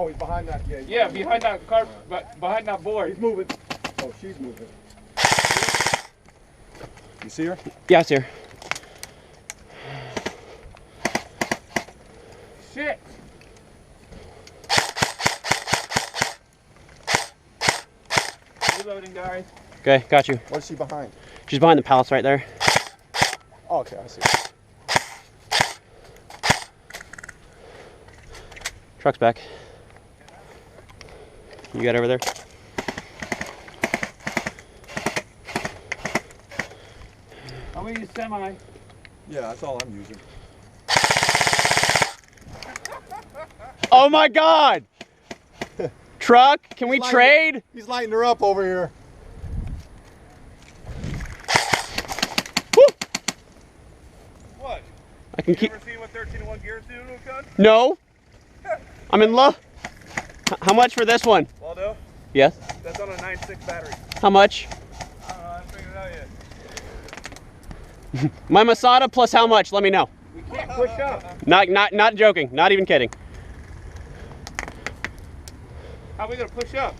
Oh, he's behind that. Yeah, behind that car, behind that board. He's moving. Oh, she's moving. You see her? Yeah, I see her. Shit. Reloading, guys. Okay, got you. What's she behind? She's behind the palace right there. Oh, okay, I see. Truck's back. You got over there? I'm gonna use semi. Yeah, that's all I'm using. Oh my God! Truck, can we trade? He's lighting her up over here. Woo! What? I can You keep. ever seen what 13-1 gears do to a gun? No. I'm in love. How much for this one? Waldo, Yes. that's on a 9.6 battery. How much? I don't know, I haven't figured it out yet. My Masada plus how much? Let me know. We can't push up. Not joking. Not even kidding. How are we gonna push up?